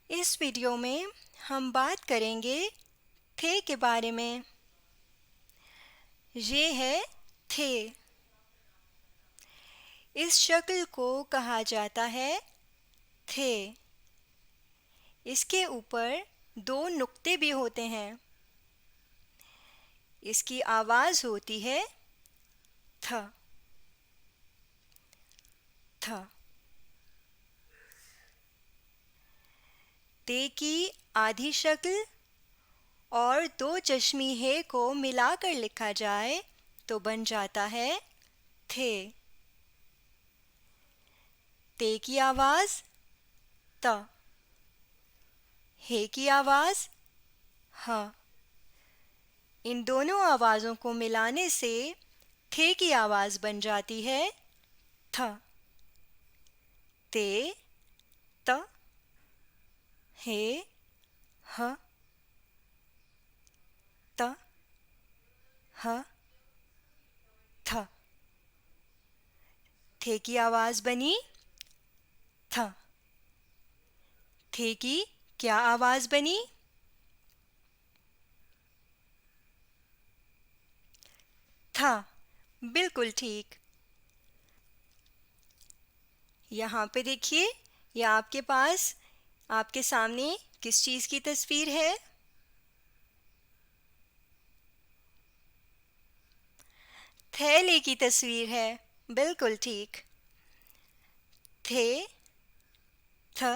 इस वीडियो में हम बात करेंगे थे के बारे में। ये है थे। इस शक्ल को कहा जाता है थे। इसके ऊपर दो नुक्ते भी होते हैं। इसकी आवाज़ होती है थ थ। ते की आधी शक्ल और दो चश्मी है को मिलाकर लिखा जाए तो बन जाता है थे। ते की आवाज़ त, हे की आवाज़ ह। इन दोनों आवाज़ों को मिलाने से थे की आवाज़ बन जाती है थ। ते त हे ह त ह थ। थे की आवाज़ बनी थ। थे की क्या आवाज़ बनी? था। बिल्कुल ठीक। यहाँ पे देखिए, ये आपके पास आपके सामने किस चीज़ की तस्वीर है? थैले की तस्वीर है। बिल्कुल ठीक। थे थ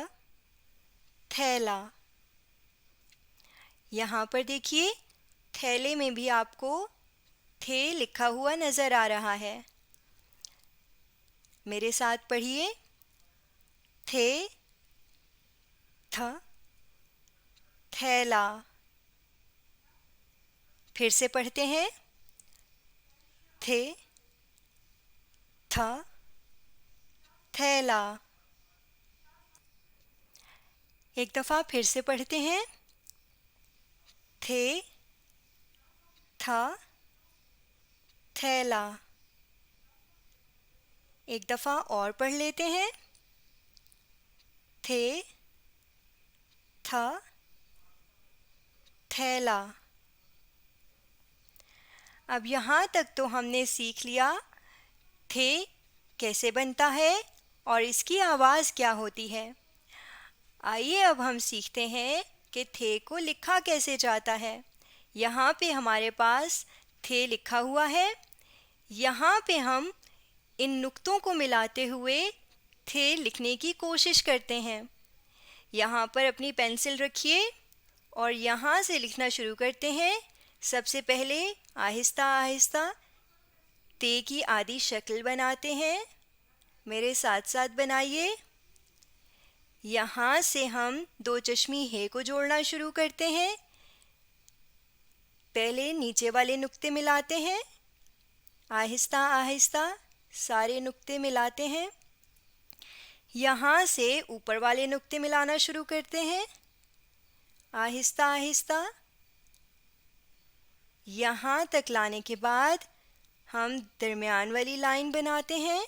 थैला। यहाँ पर देखिए, थैले में भी आपको थे लिखा हुआ नज़र आ रहा है। मेरे साथ पढ़िए, थे थ थैला। फिर से पढ़ते हैं, थे थ थैला। एक दफ़ा फिर से पढ़ते हैं, थे थ थैला। एक दफ़ा और पढ़ लेते हैं, थे थ थैला। अब यहाँ तक तो हमने सीख लिया थे कैसे बनता है और इसकी आवाज़ क्या होती है। आइए अब हम सीखते हैं कि थे को लिखा कैसे जाता है। यहाँ पे हमारे पास थे लिखा हुआ है। यहाँ पे हम इन नुक्तों को मिलाते हुए थे लिखने की कोशिश करते हैं। यहाँ पर अपनी पेंसिल रखिए और यहाँ से लिखना शुरू करते हैं। सबसे पहले आहिस्ता आहिस्ता ते की आधी शक्ल बनाते हैं। मेरे साथ साथ बनाइए। यहाँ से हम दो चश्मी है को जोड़ना शुरू करते हैं। पहले नीचे वाले नुक्ते मिलाते हैं, आहिस्ता आहिस्ता सारे नुक्ते मिलाते हैं। यहाँ से ऊपर वाले नुक्ते मिलाना शुरू करते हैं, आहिस्ता आहिस्ता। यहाँ तक लाने के बाद हम दरमियान वाली लाइन बनाते हैं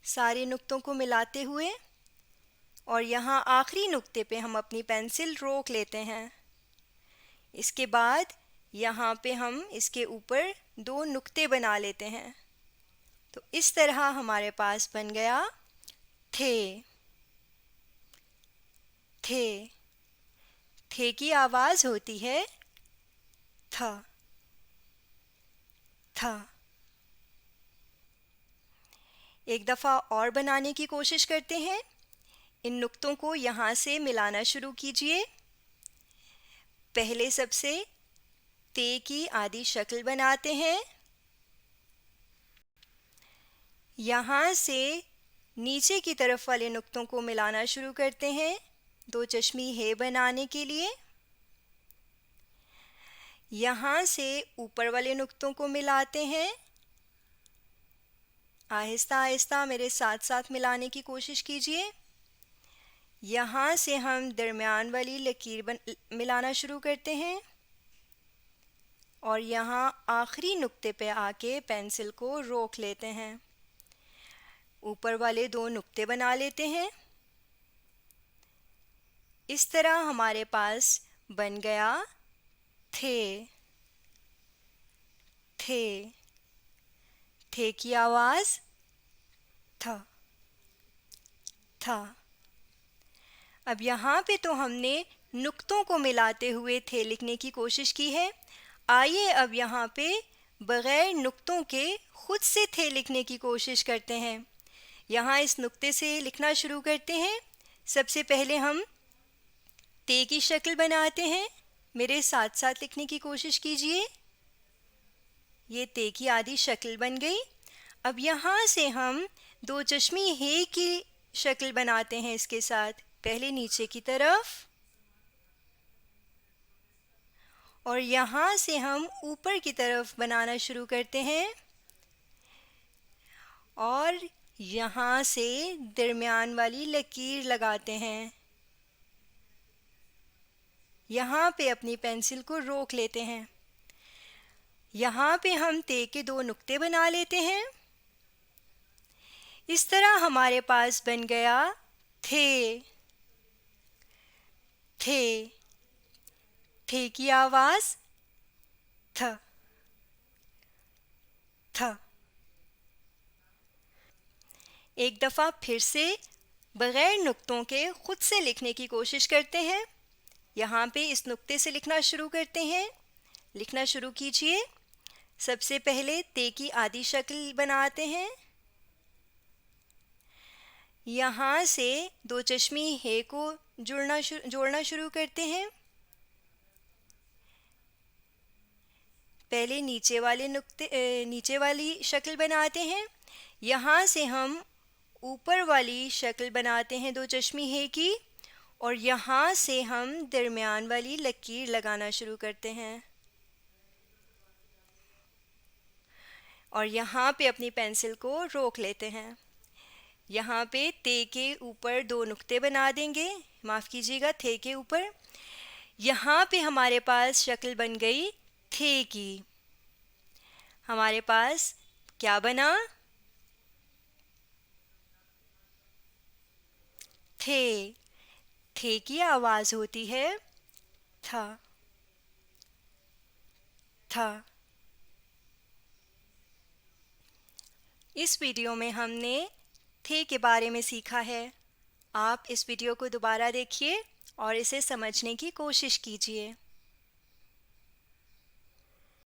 सारे नुक्तों को मिलाते हुए, और यहाँ आखिरी नुक्ते पे हम अपनी पेंसिल रोक लेते हैं। इसके बाद यहाँ पे हम इसके ऊपर दो नुक्ते बना लेते हैं। तो इस तरह हमारे पास बन गया थे। थे थे की आवाज़ होती है थ थ। एक दफ़ा और बनाने की कोशिश करते हैं। इन नुक्तों को यहाँ से मिलाना शुरू कीजिए। पहले सबसे ते की आधी शक्ल बनाते हैं। यहाँ से नीचे की तरफ वाले नुक्तों को मिलाना शुरू करते हैं दो चश्मी है बनाने के लिए। यहाँ से ऊपर वाले नुक्तों को मिलाते हैं, आहिस्ता आहिस्ता मेरे साथ साथ मिलाने की कोशिश कीजिए। यहाँ से हम दरमियान वाली लकीर मिलाना शुरू करते हैं और यहाँ आखिरी नुक्ते पे आके पेंसिल को रोक लेते हैं। ऊपर वाले दो नुक्ते बना लेते हैं। इस तरह हमारे पास बन गया थे। थे, थे की आवाज़ थ। था। अब यहाँ पे तो हमने नुक्तों को मिलाते हुए थे लिखने की कोशिश की है। आइए अब यहाँ पे बग़ैर नुक्तों के खुद से थे लिखने की कोशिश करते हैं। यहाँ इस नुक्ते से लिखना शुरू करते हैं। सबसे पहले हम ते की शक्ल बनाते हैं। मेरे साथ साथ लिखने की कोशिश कीजिए। ये ते की आधी शक्ल बन गई। अब यहाँ से हम दो चश्मी हे की शक्ल बनाते हैं इसके साथ। पहले नीचे की तरफ और यहाँ से हम ऊपर की तरफ बनाना शुरू करते हैं और यहाँ से दरमियान वाली लकीर लगाते हैं। यहाँ पे अपनी पेंसिल को रोक लेते हैं। यहाँ पे हम ते के दो नुक्ते बना लेते हैं। इस तरह हमारे पास बन गया थे। थे, थे की आवाज़ थ। थ। एक दफ़ा फिर से बग़ैर नुक्तों के खुद से लिखने की कोशिश करते हैं। यहाँ पे इस नुक्ते से लिखना शुरू करते हैं। लिखना शुरू कीजिए। सबसे पहले ते की आधी शक्ल बनाते हैं। यहाँ से दो चश्मी हे को जोड़ना शुरू करते हैं। पहले नीचे वाली शक्ल बनाते हैं। यहाँ से हम ऊपर वाली शक्ल बनाते हैं दो चश्मी हे की और यहाँ से हम दरमियान वाली लकीर लगाना शुरू करते हैं और यहाँ पे अपनी पेंसिल को रोक लेते हैं। यहाँ पे ते के ऊपर दो नुक्ते बना देंगे। माफ़ कीजिएगा, थे के ऊपर। यहाँ पे हमारे पास शक्ल बन गई थे की। हमारे पास क्या बना? थे। थे की आवाज़ होती है था। था। इस वीडियो में हमने थे के बारे में सीखा है। आप इस वीडियो को दोबारा देखिए और इसे समझने की कोशिश कीजिए।